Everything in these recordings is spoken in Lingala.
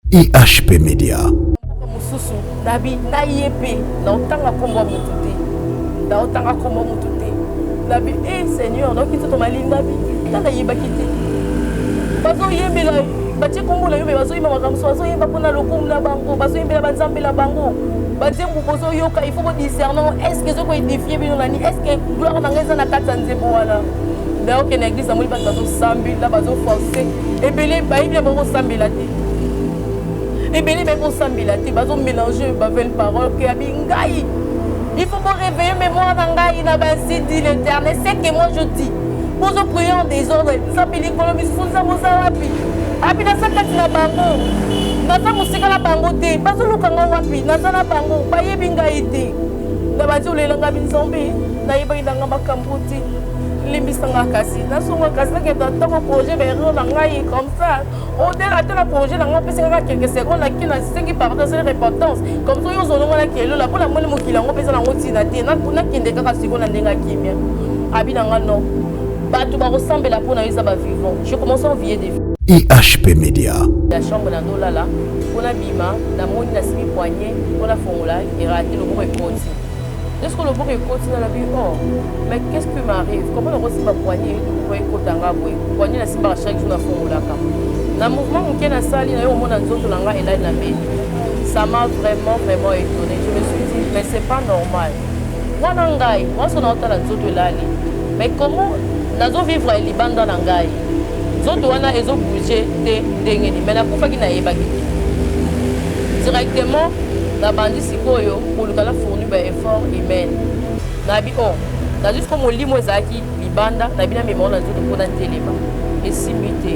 IHP Media. Mususu nabi na yepe na otanga kombo mututé na otanga kombo mututé nabi Seigneur donc tout to malinga bi tanda yeba kité bazo yembela batie kombo la yo bazo yeba makamso bazo yeba pona lokumu na bango bazo yembela banzambe la bango batie mbozo yoka il faut que discernement est-ce que zoko édifier bino nani est-ce que gloire na ngeza na kata nzebo wala na ok na église amuli bazo sambi la bazo forcer ebele bayibi bango sambela te. Et bien, même au Sambilati, ils ont mélangé les paroles qui Abingaï. Il faut me réveiller, mais moi, Nangaï, n'a pas dit l'éternel. C'est que moi je dis. Pour nous prier en désordre, nous avons dit que nous avons dit Abi na sakati na bango. Na sa musika na bango te. Bazo lukanga wapi. Na sa na bango. Baye bingaï te. Na bazo lelanga binzombe. Na yeba indanga makambuti. Limbisanga kasi. Na songa kasi na keta toko projet berro na ngai comme ça. Au-delà de la projet, on a quelques secondes qui n'a pas partage de l'importance. Comme ça, ils ont là qui est là pour la monnaie qui l'a empêché dans notre naté. N'a pas qui n'est qu'à seconde à n'enga qui mien. Abinanga non. Pas tout va ressembler la peau dans les abats vivants. Je commence à envier des. IHP Media. La chambre dans l'eau là, pour la bima, la monnaie n'a semi poignée, pour la formula et rater le bon écoute. Est-ce que le bon écoute dans la vie? Oh, mais qu'est-ce qui m'arrive? Comment le reçu ma poignée pour écouter un gars? Poignée n'a pas chaque jour la formula. Le mouvement qui est dans la salle, ça m'a vraiment étonné. Je me suis dit, mais c'est pas normal. Moi, je suis là. Mais comment nous vivre au Liban dans l'Angaï? Nous avons bougé mais la coupe qui n'a pas directement, la bandit pour le fourni un effort humain. Nous juste comme au Liban, Libanda, nous avons mis mon et simité.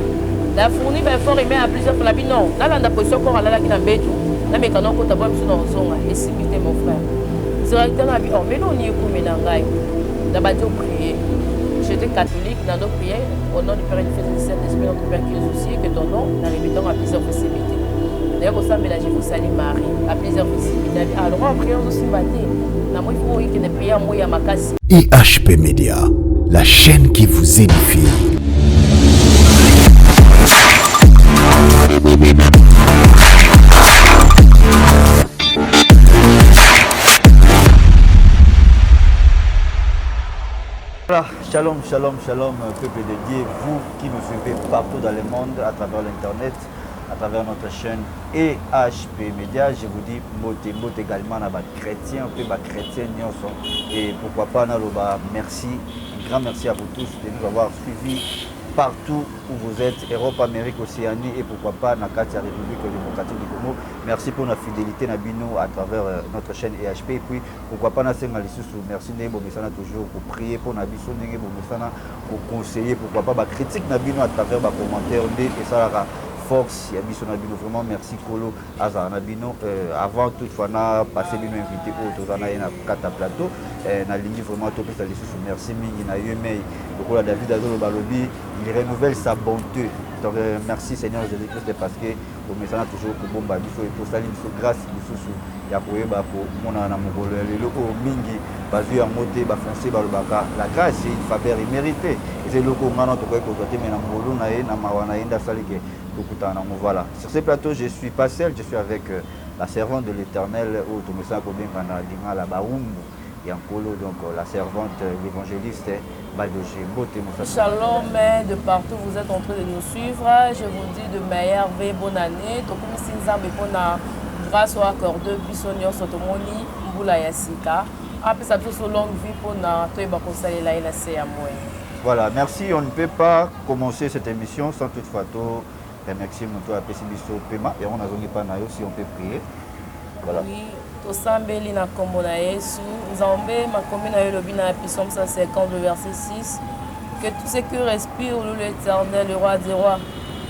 La fourni ben fort et à plusieurs fois la vie non. Là la position qu'on a là qui n'a pas tout. Là mais quand on compte avoir sur nos sons et simiter mon frère. Directeur la vie oh mais non ni comme nangai. D'abord prier. J'étais catholique dans nos prières au nom du Père et du Fils et du Saint-Esprit notre Père qui est aussi que ton nom la répétons à plusieurs possibilités. D'ailleurs au sein mélanger vous salue Marie à plusieurs possibilités. Alors en priant aussi matin. Na moi il faut que ne prier moi ya makasi. IHP Media, la chaîne qui vous édifie. Voilà, shalom, shalom, shalom, peuple de Dieu, vous qui nous suivez partout dans le monde, à travers l'internet, à travers notre chaîne EHP Media, je vous dis mote également à les chrétiens, chrétiens, et pourquoi pas, merci, un grand merci à vous tous de nous avoir suivis partout où vous êtes, Europe, Amérique, Océanie et pourquoi pas dans la République démocratique du Congo. Merci pour notre fidélité Nabino à travers notre chaîne EHP et puis pourquoi pas merci Nebo Messana toujours pour prier pour Nabiso Nebo Messana pour conseiller pourquoi pas critique Nabino à travers les commentaires et ça la force Yabiso Nabino vraiment merci Kolo Azar Nabino avant toutefois na passé une invité au Tozana na Kata Plateau na ligne vraiment top ça les sous merci mingi na yemei beaucoup David Azolo Balobi il renouvelle sa bonté. Donc merci Seigneur Jésus-Christ parce que au message toujours pour bomba biso et pour salir biso grâce biso ya koyeba pour mona na mokolo lelo o mingi bazu ya moté ba français ba lobaka la grâce c'est une faveur imméritée et c'est loko ngana to ko côté mais na molo na ye na mawana enda salike kokutana mo voilà. Sur ce plateau je suis pas seul, je suis avec la servante de l'Éternel au to message ko benga na dinga la baumbu et en colo donc la servante l'évangéliste Shalom, de partout vous êtes en train de nous suivre. Je vous dis de meilleure vie, bonne année. Donc, comme si nous avons grâce au accord de Bissonio Sotomoni, Mboula Yassika. Après ça, toute longue vie pour nous conseiller la Voilà, merci. On ne peut pas commencer cette émission sans toutefois remercier mon Pessibiso Pema et on a zonné pas si on peut prier. Voilà. Oui. Tosambeli na kombo na Yesu Nzambe makomi na yo lobi na Psaume 150 le verset 6 que tout ce qui respire loue l'Éternel le roi des rois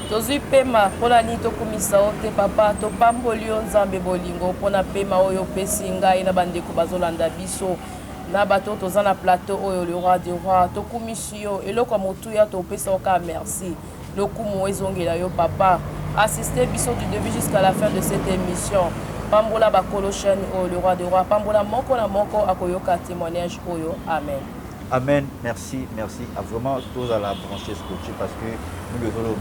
tozwi pema mpona nini tokumisa o te papa topamboli yo Nzambe bolingo mpona pema oyo opesi ngai na bandeko bazolanda biso na bato toza na plateau oyo le roi des rois tokumisi yo eloko ya motuya topesa oka merci lokumu ezongela yo papa assistez biso du début jusqu'à la fin de cette émission. Pambola bakolo chaîne au le roi des rois. Pambola moko na moko akoyoka témoignage oyo. Amen. Amen. Merci, merci. Vraiment tous à la brancher scotché parce que nous le voulons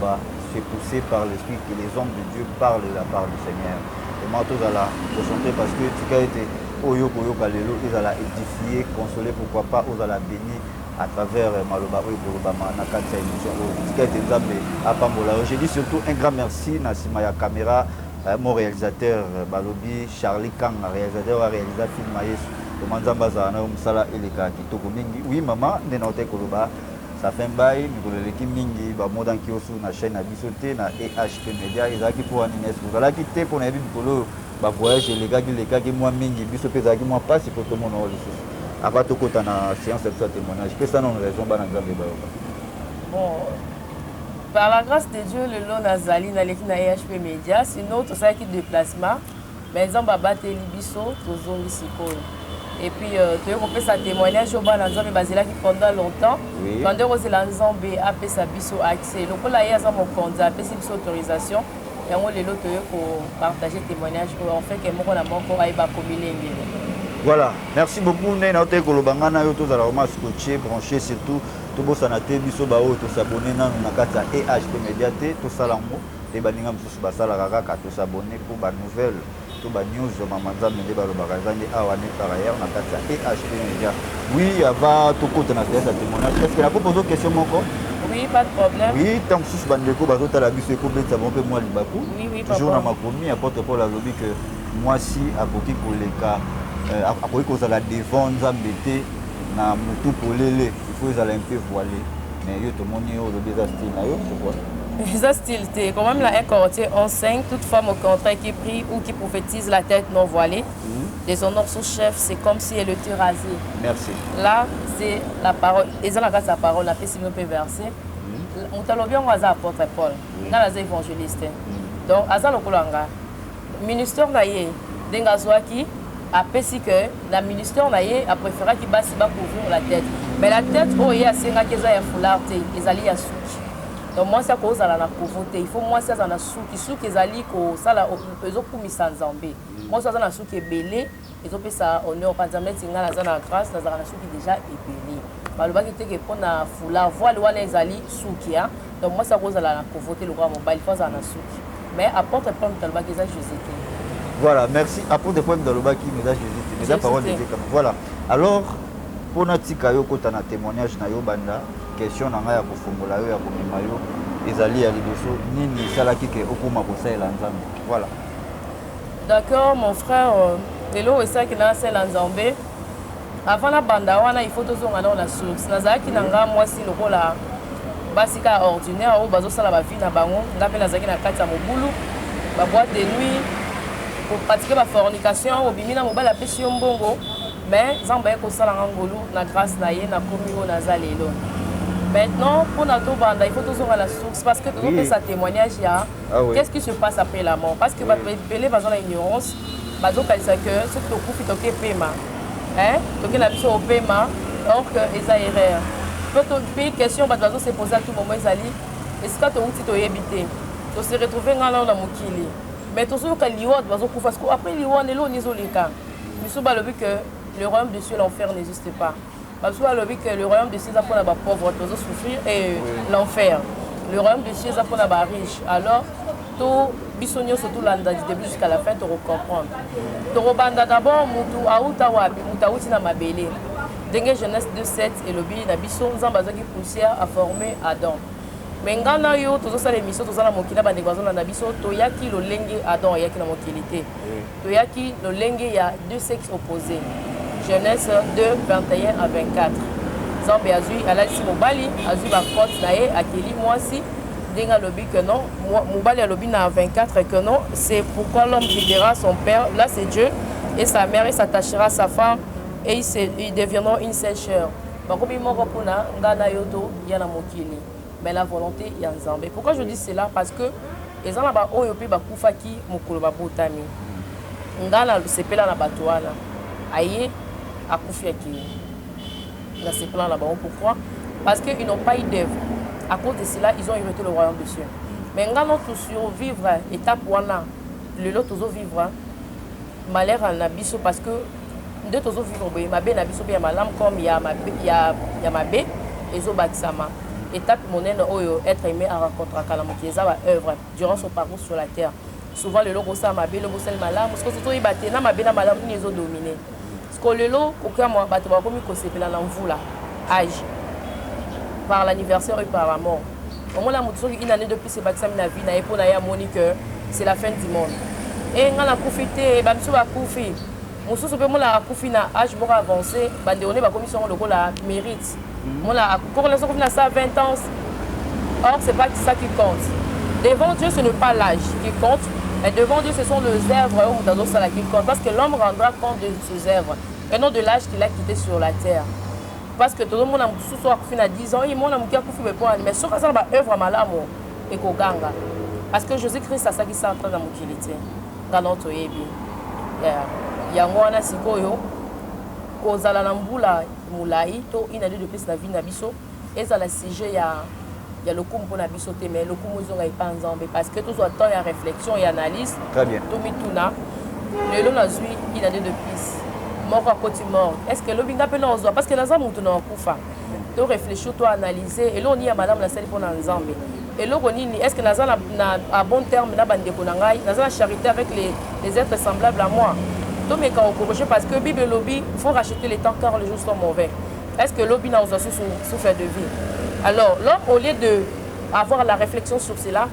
suis poussé par l'esprit que les hommes de Dieu parlent de la part du Seigneur. Et moi, tous à la concentrer parce que tu as été Oyo Kalelo, ils allaient édifier, consoler, pourquoi pas, ils allaient bénir à travers Maloba Oyo Kolobama, Nakatsa émission, tu as été Nzambe à Pambola. Je dis surtout un grand merci, Nassimaya Caméra, mon réalisateur Balobi, Charlie Kang, réalisateur, a réalisé le film Maïs, le Manzamba Zana, Msala Eleka, Kitoko Mingi. Oui, maman, Nenote Koloba. Ça fait un bail, nous l'équipe mingi, bah moi dans Kiosu, na chaîne à Bissoté, na EHP Media, ils ont qui pour un UNESCO. Voilà qui t'es pour un bolo, bah voyage les gars qui moi mingi, Bissoté qui moi pas c'est pour tout le monde aussi. Après tout côté na séance de témoignage, que ça non raison bah dans le bon, par la grâce de Dieu, le long Nazali na l'équipe na EHP Media, sinon tout ça qui déplacement, mais ils ont battu les Bisso, tous les Sikoy. Et puis, tu as compris sa témoignage au Bananzambe Basila qui pendant longtemps, pendant que l'Anzambe a fait sa biso accès. Donc, là, il y a un candidat, a fait sa autorisation. Et on les autres pour partager le témoignage. En fait, que moi, on a encore à communiquer. Voilà, merci beaucoup. Nous avons été Kolobangana, tous à la romance scotché, branché surtout. Tout le monde biso bao, tous s'abonner dans la EHP Médiaté, tout ça l'amour. Les baningam tous basala raka, tous s'abonner pour la nouvelle. Tout bas news mamanza mende balo bagazangi awane par ailleurs na kati ya EHP Media. Oui, avant tout côté na théâtre témoignage. Est-ce que la pose une question moko? Oui, pas de problème. Oui, tant que sous bandeko bazo tala biso ko beta bon peu moi libaku. Oui, toujours na makomi apporte pour la lobby que moi si akoki koleka akoki kozala devant nzambete na mutu polele, il faut ezala un peu voilé. Mais yo to moni yo lobby za style na yo c'est quoi? Ça style, quand même là, un quartier en 5, toute femme au contraire qui prie ou qui prophétise la tête non voilée, déshonore son chef, c'est comme si elle était rasée. Merci. Là, c'est la parole, et ça, la parole, la paix, si on peut verser. On t'a l'objet, on va apôtre Paul, dans la évangéliste. Donc, à ça, le ministère naïe, d'Engazouaki, a pensé que la ministère naïe a préféré qu'il basse couvrir la tête. Mais la tête, oh, il y a ces gens qui ont un foulard, ils allaient à souki. Donc moi c'est cause à la pauvreté, il faut moi c'est dans la souki qui zali ko ça là ils ont pour misanzambé. Moi c'est dans la souki belé, ils ont fait ça honneur pas jamais tinga na na grâce na la souki déjà ébélé. Baloba qui te pour na foulard voile wala zali souki hein. Donc moi c'est cause à la pauvreté le roi mobile il faut ça na souki. Mais apporte pas de talba qui ça Jésus. Voilà, merci. Apporte des poèmes dans le bas qui nous a Jésus. Mais la parole de Dieu comme voilà. Alors pour notre tikayo kota na témoignage na yo banda question na nga ya kofungola yo ya komema yo ezali ya liboso nini esalaki ke okoma kosalela nzambe voilà. D'accord mon frère lelo esalaki na sala nzambe avant la banda wana il faut tozonga na source nazalaki na nga mwasi lokola basika ordinaire oyo bazosala bavi na bango nga mpe nazalaki na kati ya mobulu baboîte de nuit pour pratiquer bafornication obimi na mobali apesi yo mbongo mais Zamba est ça la grâce naïe na communion naza lelo. Maintenant pour notre bande il faut toujours à la source parce que tout le sa témoignage ya qu'est-ce qui se passe après la mort parce que va peler besoin l'ignorance bazo kalisa que ce que ku fitoke paiement hein donc la biso au paiement or que eza erreur peut payer question bazo se poser à tout moment ezali est-ce que to uti to yebité to se retrouver ngala na mokili mais toujours que liwad bazo ku parce que après liwad lelo nizoleka biso balobi que le royaume de Dieu, l'enfer n'existe pas. Parce que le royaume de Dieu, c'est pour pauvre, pour souffrir, et l'enfer. Le royaume de Dieu, c'est pour riche. Alors, tout bisogno surtout l'anda du début jusqu'à la fin, tu comprendre. Tu rebanda d'abord, mutu aouta wabi, mutu aouti na mabele. Dengue Genèse 2:7 et le bi na biso, nzambaza qui poussière a formé Adam. Mais ngana yo tozo sala émission tozo na mokila ba négociation na biso toyaki lo lenge Adam yaki na mokilité. Toyaki lo lenge ya deux sexes opposés. Genèse 2, 21 à 24. Zambé azui, alali mobali, azui ba côte nae, akeli mwasi, denga lobi que non, mobali alobi na 24 que non, c'est pourquoi l'homme quittera son père, là c'est Dieu, et sa mère, et s'attachera à sa femme, et ils deviendront une seule chair. Bakobi moko pona, ngana yoto, yana mokili. Mais la volonté ya Nzambe. Pourquoi je dis cela? Parce que les gens là-bas, oyopi bakufaki mokolo babotami. Ngana sepela na batoana. Aye, à Koufiaki. Dans ces plans là-bas. Pourquoi? Parce qu'ils n'ont pas eu d'œuvre. À cause de cela, ils ont hérité le royaume de Dieu. Mais nous avons tous survivre, étape wana, le lot tous vivre, malheur en abysso parce que nous tous vivre, ma bé n'abysso bien malam comme il y a ma bé et zo batisama. étape monnaie être aimé à rencontrer Kalamoki ça va œuvre durant son parcours sur la terre souvent le logo ça mabé le logo ça malam parce que surtout il battait na mabé na malam ni zo dominé parce que le logo aucun moi bato ba komi ko sepela na mvula âge par l'anniversaire et par la mort au moins la moto une année de plus c'est bakisa na vie na epo na ya monique c'est la fin du monde et ngana profiter ba mso ba kufi mosusu pe mola kufi na âge pour avancer ba ndone ba commission logo la mérite mola pour l'instant qu'on a ça 20 ans or c'est pas ça qui compte devant Dieu ce n'est pas l'âge qui compte mais devant Dieu ce sont les œuvres au mutado ça qui compte parce que l'homme rendra compte de ses œuvres et non de l'âge qu'il a quitté sur la terre parce que tout le monde a mosusu a kufi na 10 ans et mon amuki a kufi pour mais sur ça ba œuvre malamu et ko ganga parce que Jésus-Christ a ça qui s'entre dans mokilité dans notre yebi yango wana sikoyo kozala na mbula mulai to inali de plus na vie na biso ezala sujet ya lokumu mpona biso te mais lokumu ezonga epa nzambe parce que tozwa temps ya réflexion et analyse très bien tomituna lelo nazwi inali de plus moko akoti mort est ce que lobinga mpe na ozwa parce que naza mutu na okufa to réfléchir to analyser elo ni ya malamu nasali mpona nzambe eloko nini est ce que naza à bon terme na bandeko na ngai naza na charité avec les êtres semblables à moi tomeka okorroger parce que Bible lobby faut racheter les temps car les jours sont mauvais est ce que lobby na ozwa souffert de vie alors l'homme au lieu de avoir la réflexion sur cela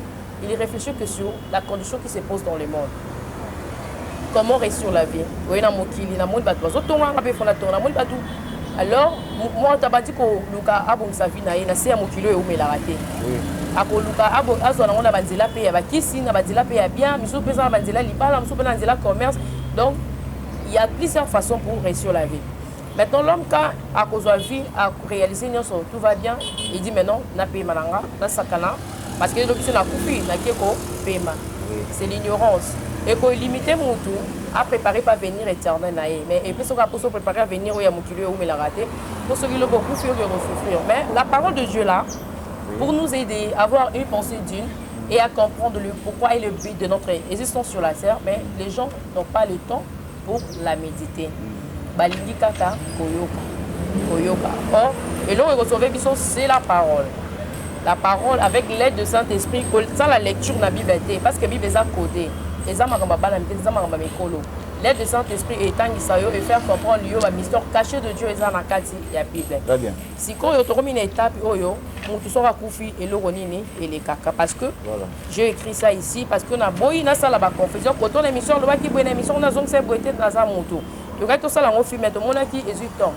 il réfléchit que sur la condition qui se pose dans le monde comment réussir la vie oui na mokili na moni bato bazotonga ngape fona tonga moni bato alors moi tabati ko luka abongisa vie na ye na se ya mokili oyo eumela te akoluka azwa nango na banzela mpe ya bakisi na banzela mpe ya bien misu mpe eza na banzela libala misu mpe na nzela commerce donc il y a plusieurs façons pour réussir la vie maintenant l'homme quand a kozwa vie a réalisé nyonso tout va bien il dit maintenant na pema nanga na sakana parce que lobiso na kufi na keko pema c'est l'ignorance et ko limiter mutu à préparer pas venir éternel na ye mais et puis soka pour se préparer à venir où ya mokili ou la raté pour ceux qui le beaucoup fuir et souffrir mais la parole de Dieu là pour nous aider à avoir une pensée d'une et à comprendre le pourquoi et le but de notre existence sur la terre mais les gens n'ont pas le temps pour la méditer balingi kaka koyoka or et l'on retrouve biso c'est la parole avec l'aide de Saint-Esprit sans la lecture de la Bible parce que la Bible est codée l'aide de Saint-Esprit étant Isaïe et faire comprendre le mystère caché de Dieu et la Bible. Très bien. Si quand tu as une étape, tu seras koufi et l'oronini et les caca parce que j'ai écrit ça ici parce que na boy na sala ba confusion quand on émission le baki bonne émission na zone c'est boité na za moto. Le gars tout ça la on filme tout mon qui hésitant.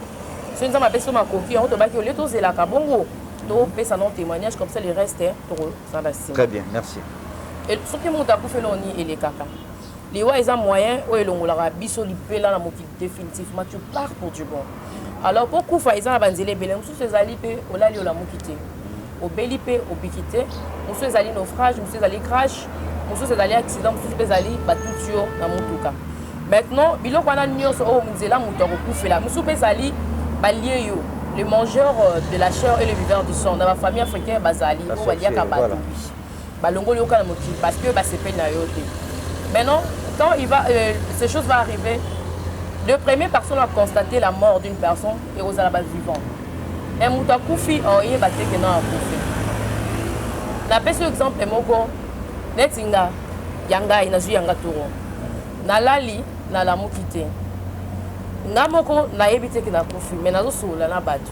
Ce nous a appelé ma coquille on te baki au leto zela ka bongo. To pesa non témoignage comme ça le reste trop ça la signe. Très bien, merci. Et ce qui monte à couper l'oni et les caca. Les wa ils ont moyen ou ils ont la biso lipela na moki définitivement tu pars pour du bon. Alors pour koufa ils ont abanzele belé musu ces ali pe olali ola mokité. Au belipe au bikité, musu ces ali naufrage, musu ces ali crash, musu ces ali accident, musu ces ali batutio na mutuka. Maintenant biloko wana nyonso o mzela muto ko koufela. Musu ces ali balié yo, les mangeurs de la chair et les viveurs du sang dans la famille africaine bazali ou balia ka batu. Balongo yo kana moki parce que ba c'est peine na yo te. Maintenant, quand ces choses vont arriver, le premier personne a constaté la mort d'une personne et aux alabas vivants. Et mouta koufi en yé batte que non a koufi. Na pese exemple moko netinga yanga inazu yanga toro. Na lali na la mokité. Na moko na yebite que na koufi mais nazo sola na batu.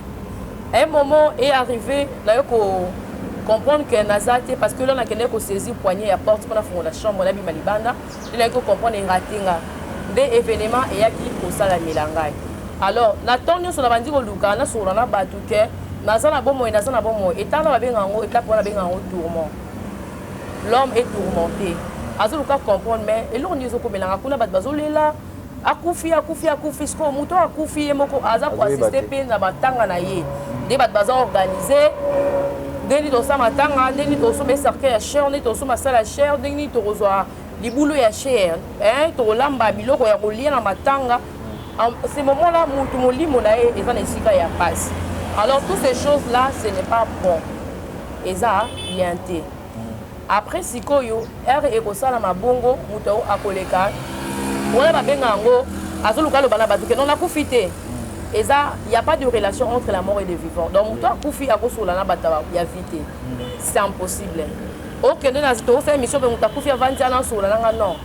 Un moment est arrivé na yoko comprendre que Nazate parce que là on a quelqu'un qui saisit poignet à porte pour la chambre la bima libanda il a que comprendre ratinga des événements et qui au sala milangai alors natonyo sur la bandi ko luka na sur na batu ke nazana bomo et nazana bomo et tala ba benga ngo et tala ba benga ngo tourment l'homme est tourmenté azuka comprendre mais et l'on dit ko melanga kuna bat bazolela akufi sko muto akufi moko aza ko assister pe na batanga na ye des bat baza organisé deni to sama tanga deni to so be cercle ya chair deni to so masala chair deni to rozwa libulu ya chair to lamba biloko ya kolia na matanga ce moment là mutu molimo na e eza na esika ya passe alors toutes ces choses là ce n'est pas bon eza lianté après sikoyo e ko sala mabongo mutu akoleka wala ba benga ngo azoluka lo bana batu ke non la kufite il n'y a pas de relation entre la mort et le vivant. Donc, toi, Koufi, à cause de la batava, il y a vite. C'est impossible. Ok, nous avons fait une mission, mais nous avons fait 20 ans sur la langue, non.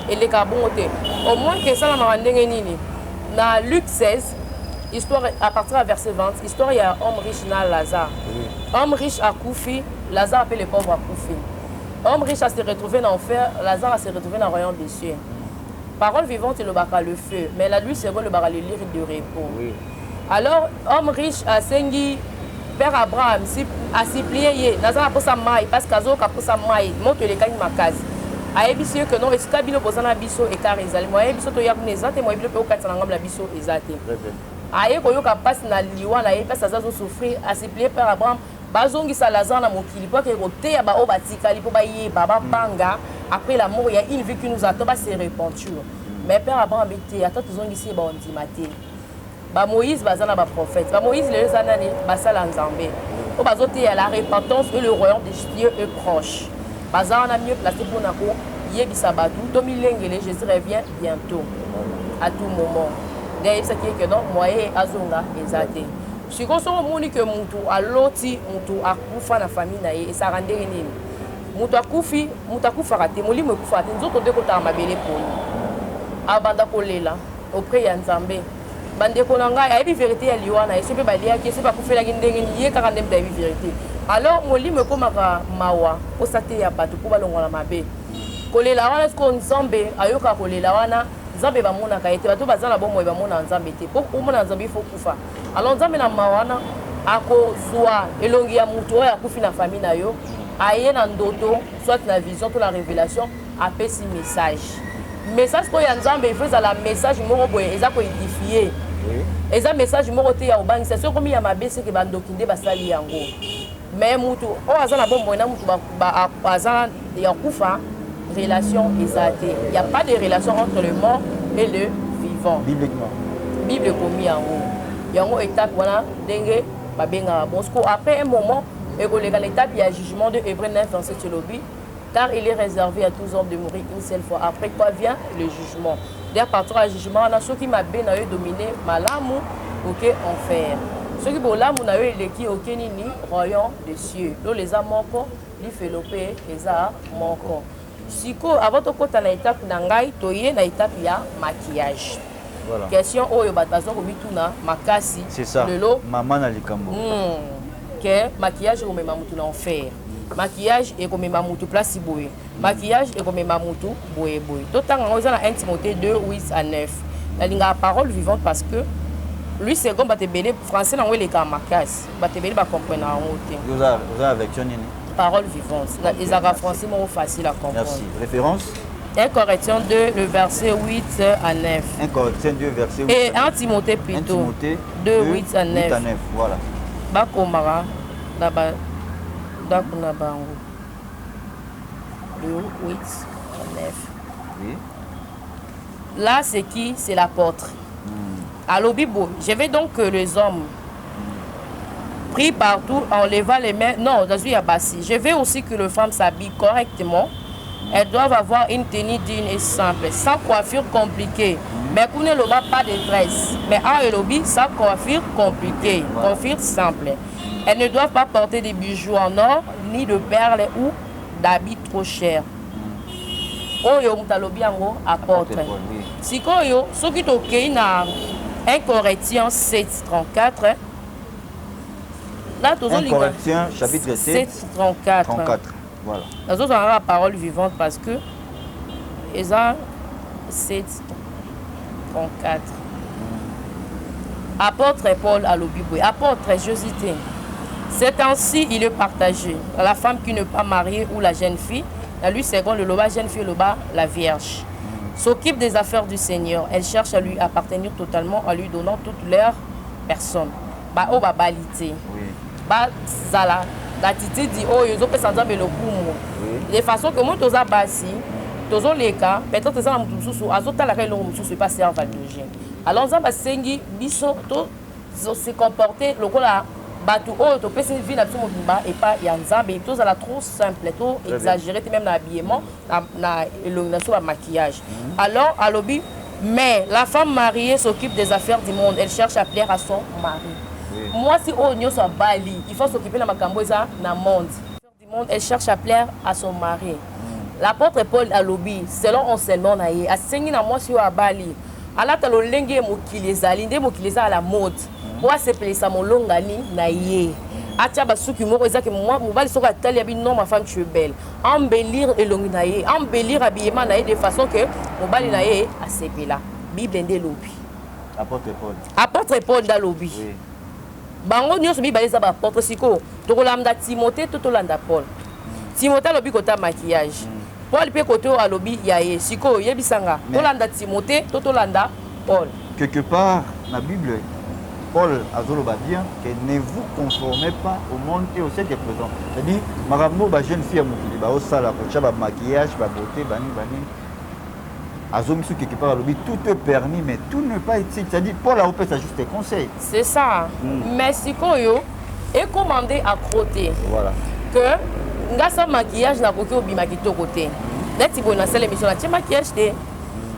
Et les cas, au moins que ça, nous avons dans Luc 16, histoire, à partir du verset 20, histoire, il y a un homme riche, Lazare. Homme riche à Koufi, Lazare appelle les pauvres à Koufi. Homme riche a se retrouvé dans l'enfer, Lazare a se retrouvé dans le royaume des cieux. Parole vivante, c'est le baka le feu, mais la nuit, c'est le baka le lyre de repos. Oui. Alors, homme riche a sengi, Père Abraham, a supplié, Lazare a pour sa maille, parce qu'Azo a pour sa maille, monte les cannes ma case. A ébissé que non, est-ce qu'il y a besoin d'un biseau et car ils allaient. Moi, ébissé, tu y a une exacte, et moi, il y a au 400 la biseau exacte. Aïe, quand il y a passe na liwa, na yé, parce que Azo souffrir, a supplié Père Abraham. Bazongi sa Lazare na mokili pour que côté ya ba obatikali pour ba yé baba banga après la mort il y a une vie qui nous attend ba se répandre mais Père Abraham était attends tozongi si ba ondimate ba Moïse bazana ba prophète ba Moïse les anani ba sala nzambe o bazote ya la repentance et le royaume des cieux est proche bazana mieux placé pour nako yebisa batu to milengele Jésus revient bientôt à tout moment d'ailleurs ça qui est que non moyen azonga ezate. Si on se dit que mutu a loti, mutu a kufa na famille na ye, et ça rend nini. Mutu a kufa raté, moli me kufa raté. Nous autres deux côtés à ma belle pour nous. Abanda kolela, auprès de Nzambe. Bande konanga, il y a une vérité à l'Iwana, et c'est pas balia qui c'est pas kufa la guindé, il y a 40 de vérité. Alors moli me komaka mawa, au saté ya batu pour balongo la mabe. Kolela wana est-ce qu'on Nzambe ayoka kolela wana. Nzambe ba mona ka ete bato bazala bombo ba mona Nzambe te po mona Nzambe faut kufa alors Nzambe na mawana ako zwa elongi ya mutu ya kufi na famille na yo aye na ndoto soit na vision to la révélation apesi message to ya Nzambe il faut la message moko boye eza ko édifier eza message moko te ya obangisa so komi ya mabese ke bandokinde basali yango mais mutu o azala bombo na mutu ba azala ya kufa relation exacte. Il n'y a pas de relation entre le mort et le vivant. Bibliquement. Bible commis en haut. Il y a une étape, voilà, dengue, babenga. Bon, après un moment, l'étape, il y a le jugement de Hébreux 9, verset sur l'objet, car il est réservé à tous hommes de mourir une seule fois. Après quoi vient le jugement. D'ailleurs, partir au jugement, on a ceux qui m'ont dominé, malamu, ok, enfer. Ceux qui ont l'amour, les qui ok ni royaume des cieux. Là, les amants, les félopés, les arts, manquants. Siko avant de côté na étape nangai toye na étape ya maquillage. Voilà. Question oyo batazo ko bituna makasi. C'est ça. Lelo maman na likambo. Que maquillage ko mema mutu na enfer. Maquillage et ko mema mutu place boye. Maquillage et ko mema mutu boye boye. To tanga oza na 1 Timothée 2 8 à 9. La linga parole vivante parce que lui c'est comme bate belé français na wele ka makasi. Bate belé ba comprendre en haute. Vous avez avec Johnny. Parole vivante. Les arabes français sont faciles à comprendre. Merci. Référence 1 Corinthiens 2, le verset 8 à 9. 1 Corinthiens 2, verset 8 et 1 Timothée plutôt. 1 Timothée 2, 8 à 9. 8 à 9, voilà. Bakomara, là-bas, Dakunabango. 2, 8 à 9. Oui. Là, c'est qui? C'est l'apôtre. Alors, Bibo, je vais donc que les hommes prient partout en levant les mains. Non, dans une abassi. Je veux aussi que les femmes s'habillent correctement. Elles doivent avoir une tenue digne et simple, sans coiffure compliquée. Mais qu'on ne l'a pas de tresse. Mais à Elobi, sans coiffure compliquée, coiffure simple. Elles ne doivent pas porter des bijoux en or, ni de perles ou d'habits trop chers. Oyo mutalobi yango apôtre. Sikoyo, ce qui est na 1 Corinthiens 7, 34. Là, 1 Corinthiens chapitre 7, 34. Voilà. Nous avons la parole vivante parce que Esa 7, 34. Apôtre Paul à l'Obiboué. Apôtre Josité. C'est ainsi il est partagé. La femme qui n'est pas mariée ou la jeune fille, la lui second le loba, jeune fille le bas, la vierge. S'occupe des affaires du Seigneur. Elle cherche à lui appartenir totalement en lui donnant toute leur personne. Ba o ba balité. Ba zala. La titi dit oh ils ont fait sans le coup. De façon que moi tous abassi, tous les cas, peut-être ça na mutu sous azota la relo mutu c'est pas serve à loger. Alors ça ba sengi biso to se comporter lokola batu oh to pesi vie na biso mobimba et pas ya nzambe tous à la trop simple, trop exagéré même dans l'habillement, na illumination, na maquillage. Alors à lobby Mais la femme mariée s'occupe des affaires du monde. Elle cherche à plaire à son mari. Oui. Moi, si on est à Bali, il faut s'occuper de ma camboisa dans le monde. Elle cherche à plaire à son mari. L'apôtre Paul a lobby, selon enseignement naïe, a saigné na moi sur à Bali. Alors tu as le lengue mokileza, l'inde mokileza à la mode. Moi c'est pelé ça mon longani naïe. Atia basuki moko ezaki moi mobali soka tali abi non ma femme tu es belle. Embellir et longi naïe, embellir habillement naïe de façon que mobali naïe a sepela. Bible ndé lobby. Apôtre Paul. Apôtre Paul da lobby. Oui. Bango nyonso Bible za ba apôtre siko. Tokolanda Timothée totolanda Paul. Timothée lobi kota maquillage. Paul peut côté à lobby yaye siko yebisanga. Tolanda Timothée totolanda Paul. Quelque part dans la Bible, Paul azoloba bien que ne vous conformez pas au monde et au siècle présent. C'est-à-dire marambo ba jeune fille mokili ba osala ko cha ba maquillage ba beauté bani bani. Azomisu quelque part lobby tout est permis mais tout ne pas utile. C'est-à-dire Paul a opéré ça juste des conseils. C'est ça. Mais siko yo est commandé à côté. Voilà. Que ngasa maquillage na koki obima kitoko te. Neti bo na sele mission na maquillage te.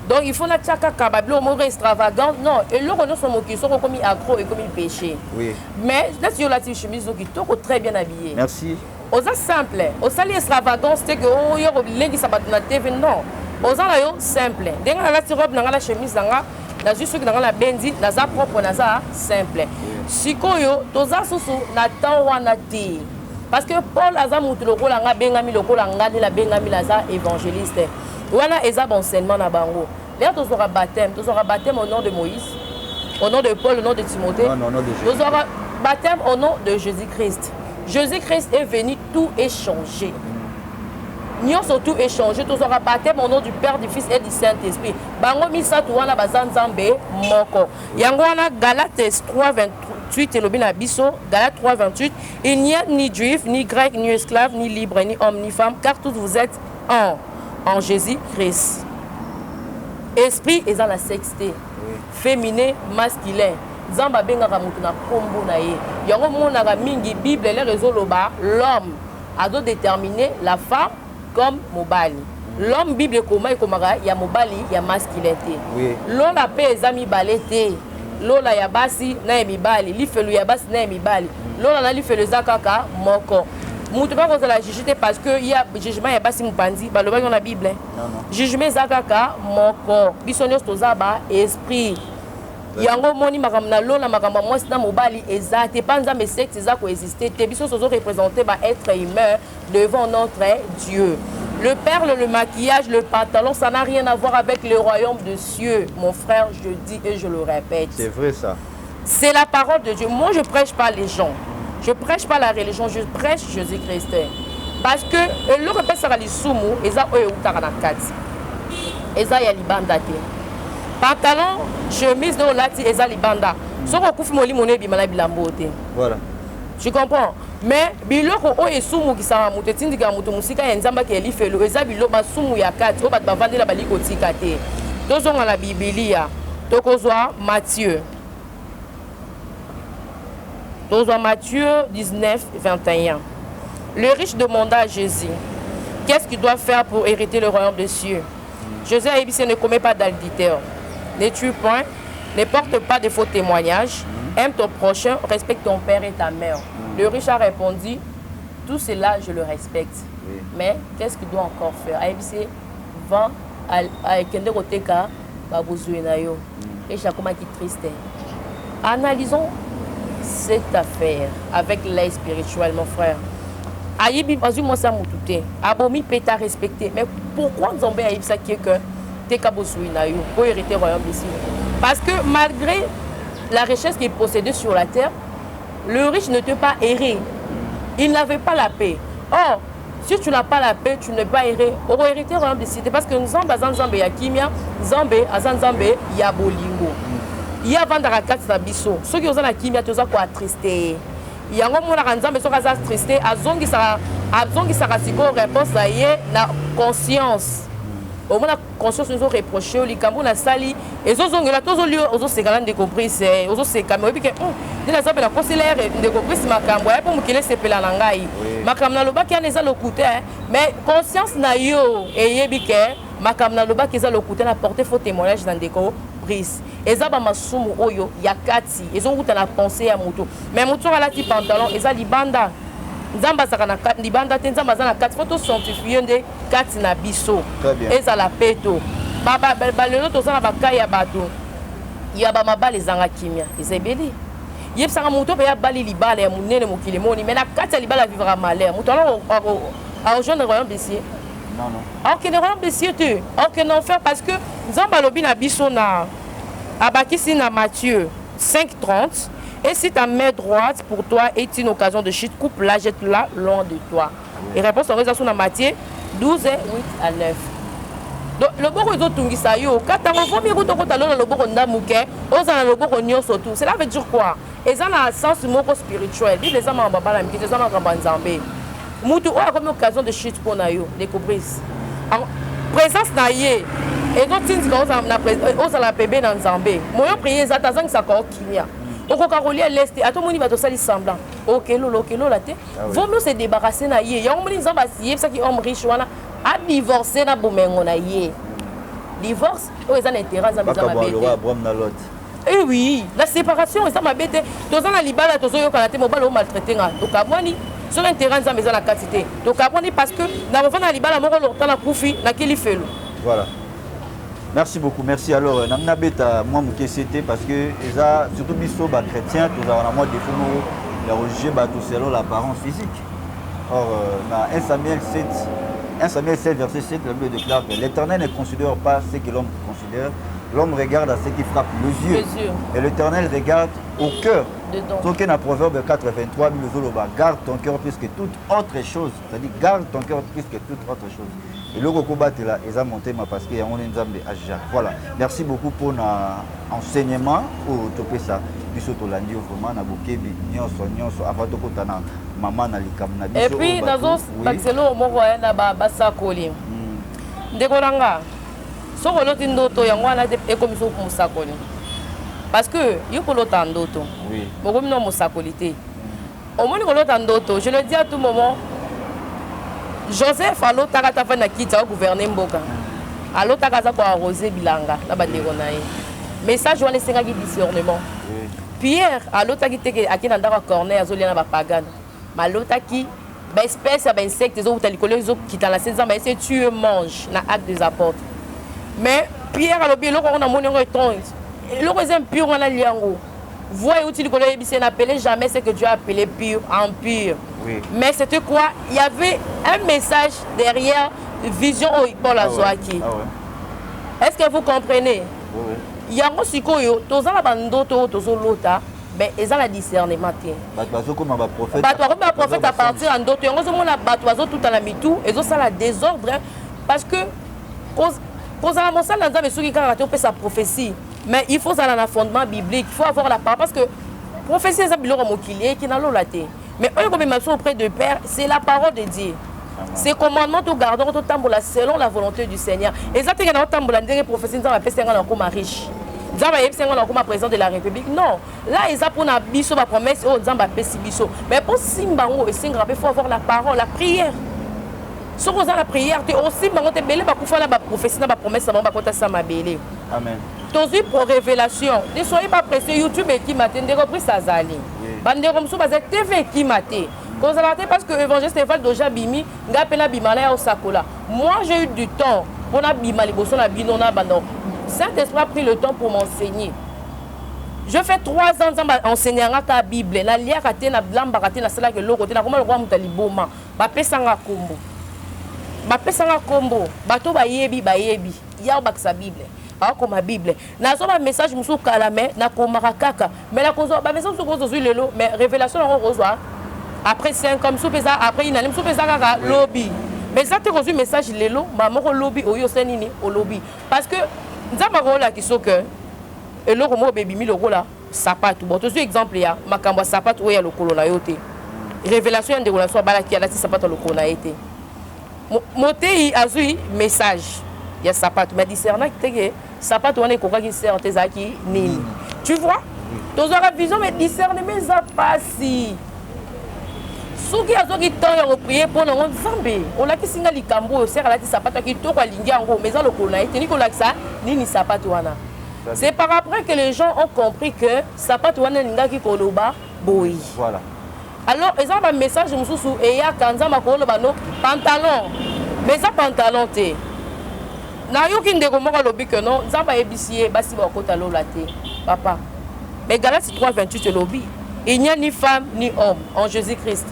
Donc il faut na tchaka kabablo mo extravagant. Non, et le renom son moki sont commis accro et commis péché. Oui. Mais là tu la chemise kitoko très bien habillé. Merci. Oza simple. Au sali extravagance c'est que oh yo lengi sabat na TV non. Oza la yo simple. Denga la robe na la chemise nga na juste que na la benzi na za propre na za simple. Sikoyo toza susu na tawana te. Parce que Paul a mutu lokola nga bengami lokola ngani la bengami la za évangéliste. Voilà ezab enseignement na bango. Là tu auras baptême au nom de Moïse, au nom de Paul, au nom de Timothée. Non, au nom de Jésus. Tu auras baptême au nom de Jésus-Christ. Jésus-Christ est venu tout échanger. Nous avons tout échangé. Tu auras baptême au nom du Père, du Fils et du Saint-Esprit. Bango misa tu wana bazanzambe moko. Yango wana Galates 3:28 et lobina biso Galates 3:28. Il n'y a ni juif, ni grec, ni esclave, ni libre, ni homme, ni femme, car tous vous êtes en Jésus-Christ. Esprit est dans la sexté. Féminin, masculin. Zamba bengaka mutu na kombo na ye. Yango monaka mingi Bible les réseaux loba l'homme a dû déterminer la femme comme mobali. L'homme Bible comment il komaka ya mobali ya masculinité. Lola pe ezami balete. Lola ya basi na mibali, li felu ya basi na mibali. Lola na li felu zakaka moko. Mutu pas contre la juger parce que il y a jugement ya basi mupandi ba loba na Bible. Jugement zakaka moko. Bisonyo tozaba esprit. Yango moni makamna lola makamma moi na mobali exact pas nzambe sexe za ko exister te biso sozo représenter ba être humain devant notre Dieu. Le perle, le maquillage, le pantalon, ça n'a rien à voir avec le royaume de cieux. Mon frère, je dis et je le répète. C'est vrai ça. C'est la parole de Dieu. Moi, je ne prêche pas les gens. Je ne prêche pas la religion, je prêche Jésus-Christ. Parce que le repère sera les soumou, et ça, et ça, il y a libanda. Pantalon, chemise, de lati, et ça, libanda. Ce qu'on coupe, voilà. Tu comprends? Mais biloko o esumu kisama mutu tindika mutu musika ya nzamba ke lifelo eza biloba sumu ya kati o bat bavandela baliko tika te. Tozonga la Biblia tokozwa Matthieu 19:21. Le riche demanda à Jésus: qu'est-ce qu'il doit faire pour hériter le royaume des cieux? Jésus a dit: ne commets pas d'adultère, ne tue point, ne porte pas de faux témoignages, aime ton prochain, respecte ton père et ta mère. Le riche a répondu: tout cela je le respecte. Oui. Mais qu'est-ce qu'il doit encore faire? ABC vend à Kende Roteka Babouzuenayo. Et Chakoma qui triste. Analysons cette affaire avec l'aide spirituelle, mon frère. Aïbi, moi ça m'a Abomi peut t'a respecté. Mais pourquoi nous avons dit ça que t'es Kabouzuenayo pour hériter le royaume ici? Parce que malgré la richesse qu'il possédait sur la terre, le riche ne peut pas errer. Il n'avait pas la paix. Or, si tu n'as pas la paix, tu ne peux pas errer. On va hériter le royaume des cités. Parce que nous sommes à Zanzambe, ya Kimia, Zambé, à Zanzambe, ya Bolingo. Il y a Vandarakat Sabiso. Ceux qui ont la Kimia, tu as quoi attristé. Il y a un moment où Zanzambe, ceux qui ont attristé, à Zongi Sara Siko, réponse à la conscience. Au moins la conscience nous a reproché au Likambo na sali et zo zonga tous au lieu aux c'est quand de compris c'est aux c'est caméra puis que de la sape la conseillère de compris c'est makambo pour me qu'il se pela na ngai makamna loba qui a les lokuté mais conscience na yo et yebi que makamna loba ki eza lokuta na porter faux témoignage dans ndeko Brice eza ba masumu oyo ya kati ezokuta na pensée ya moto mais moto alati pantalon eza libanda nzamba saka na kati libanda te nzamba za na kati photo sanctifié nde kati na biso eza la peto ba lelo to sana bakaya ya bato ya ba mabale zanga kimia ezebeli yebsanga moto pe ya bali libala ya munene mokili moni mais na kati ya libala vivra malheur moto alors a rejoindre le royaume des cieux. Non, non. Alors que le royaume des cieux, alors que l'enfer, parce que Nzamba lobi na biso na abakisi na Matthieu 5:30 et si ta main droite pour toi est une occasion de chute, coupe-la, jette-la loin de toi. Et réponse en raison na Matthieu 12 8 à 9. Donc le boko ezo tungisa yo kata ngofo mi kuto kota lona le boko ndamuke ozana le boko nyonso tout. Cela veut dire quoi? Eza na sens moko spirituel. Bible eza ma baba la miki eza na kamba nzambe. Mutu oya comme occasion de chute pour na yo découvrir. En présence na ye et donc tindika ozala pebe na nzambe. Moyo prier za tazang sa ko kimia. Okoka kolia l'est ato moni ba to sali semblant. OK lolo la te. Vaut mieux se débarrasser na ye. Ya moni nzamba siye ça qui homme riche wana a divorcé na bomengo na ye. Divorce o eza na intérêt za maison ma bête. Eh oui, la séparation ça ma bête. Toza na libala tozo yo kana te mobalo maltraiter nga. To kabwani sur l'intérêt de la quantité. Donc, parce que nous avons fait la voilà. Merci beaucoup. Merci. Alors, moi, c'était parce que, surtout, les chrétiens, nous avons un mode de les religieux selon l'apparence physique. Or, dans 1 Samuel 7, verset 7, la Bible déclare que l'Éternel ne considère pas ce que l'homme considère. L'homme regarde à ce qui frappe les yeux. Et l'Éternel regarde au cœur. Donc, dans Proverbe 4:23, garde ton cœur plus que toute autre chose. C'est-à-dire, garde ton cœur plus que toute autre chose. Et le combat est là, ils ont monté parce qu'il y a un ensemble à Jacques. Voilà. Merci beaucoup pour l'enseignement. Et puis, dans parce que il faut l'autre d'auto. Oui. Beaucoup de nos sacolité. Au moins l'autre je le dis à tout moment. Joseph a l'autre tagata fana kita gouverner Mboka. A l'autre tagata ko arroser bilanga na bandeko na ye. Message on laisser ngaki discernement. Pierre a l'autre qui a qui na ndaka corner azolia na ba pagano. Ma l'autre qui ba espèce ba insectes zo utalikolo zo kita la saison ba essayer tuer mange na acte des apôtres. Mais Pierre a l'obé on a monné reton. Le raisin pur on a liango. Voyez où tu n'appelait jamais ce que Dieu a appelé pur, impur. Oui. Mais c'était quoi? Il y avait un message derrière vision pour la Zoaki. Est-ce que vous comprenez? Il y a aussi que tous les bandos, tous les lotas, ben ils ont la discernement. Prophète à partir en d'autres, ils ont la batoiseau tout à la mitou, ils ont ça la désordre parce que cause à la montagne dans les ceux qui ont sa prophétie. Mais il faut avoir un fondement biblique, il faut avoir la parole parce que prophétie c'est un mokilier qui n'a pas été. Mais eux comme ils sont auprès de Père, c'est la parole de Dieu. Ces commandements tout gardons tout temps selon la volonté du Seigneur. Exactement dans temps la dernière prophétie dans la paix c'est comme riche. Zamba yeb c'est comme président de la République. Non, là ils a pour na biso ma promesse oh Zamba pesi biso. Mais pour simbango et singra il faut avoir la parole, la prière. Si vous avez la prière, tu aussi mangote belé ba kufa la prophétie na ba promesse ba kota sama belé. Amen. Tozi pour révélation. Ne soyez pas pressés. YouTube et qui matin, des reprises à Zali. Bande comme ça, TV qui matin. Parce que l'évangile Stéphane Doja Bimi, Ngapena Bimala au Sakola. Moi, j'ai eu du temps pour la Bimali, pour la Binona Bandon. Saint-Esprit a pris le temps pour m'enseigner. Je fais 3 ans d'enseigner la Bible. La lia kate na blamba kate na sala que l'autre na comment le roi mutali boma. Ba pesanga kombo. Ba pesanga kombo. Bato ba yebi. Ya ba sa Bible. Comme ma Bible. Na so ba message musu kalame na komaka kaka. Mais la cause ba message musu kozo lelo mais révélation on reçoit. Après 5 comme sous pesa après il a sous pesa kaka lobby. Mais ça te reçu message lelo maman ko lobby oyo senini au lobby parce que nzamba ko la kiso que et le mo baby mi le là sapato. Bon tout exemple ya makambo sapato oya le kolona yote. Révélation de relation bala ki ala ti sapato le kolona été. Moté azui message. Il y a sapato mais discernant que sapato on est quoi qui sert tes aki nini. Tu vois? Dans la vision mais discernement ça passe. soki azoki temps ya koprier mpo nango nzambe olakisinga likambo oyo ser alati sapato kitoko alingi yango mais eza lokolo na ye teni kolakisa nini sapato wana. C'est par après que les gens ont compris que sapato wana elingaki koloba boyi. Voilà. Alors eza ba message mosusu eyaka nzambe akoloba no pantalon mais eza pantalon te nayoki ndeko moko alobi que non nzambe ayebisi ye basi bakota lola te papa. Mais Galates 3:28 lobi il n'y a ni femme ni homme en Jésus-Christ.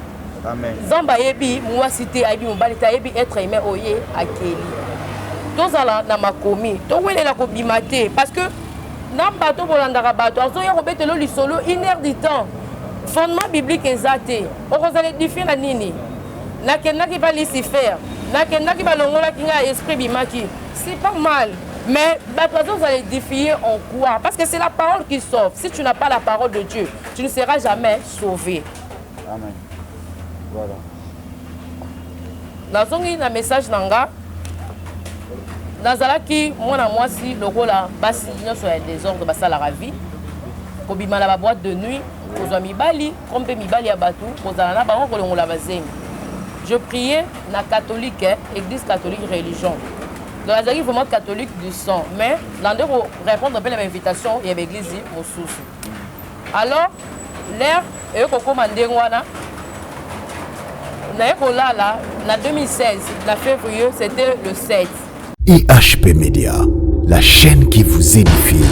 Amen. Zamba yebi mwasi te ayebi mobali te ayebi être humain oye akeli. Tozala na makomi towelela kobima te parce que na bato bolandaka bato azoya kobetelo lisolo 1 heure du temps fondement biblique eza te okozala édifier na nini nakendaki ba Lucifer nakendaki balongolaki nga esprit bimaki c'est pas mal mais bato azozala édifier en quoi parce que c'est la parole qui sauve. Si tu n'as pas la parole de Dieu tu ne seras jamais sauvé. Amen. Voilà. Nazongi na message nanga nazalaki mwana mwasi lokola basi nyonso ya désordre basalaka vie kobima na baboîte de nuit kozwa mibali kompe mibali ya bato kozala na bango kolongola bazengi. Je priais na catholique église catholique religion donc nazalaki vraiment catholique du sang mais nande répondre mpe na bainvitation ya baéglise mosusu. Alors l'air eyokokoma ndenge wana naye kolala na 2016 na février c'était le 7. IHP Média, la chaîne qui vous édifie.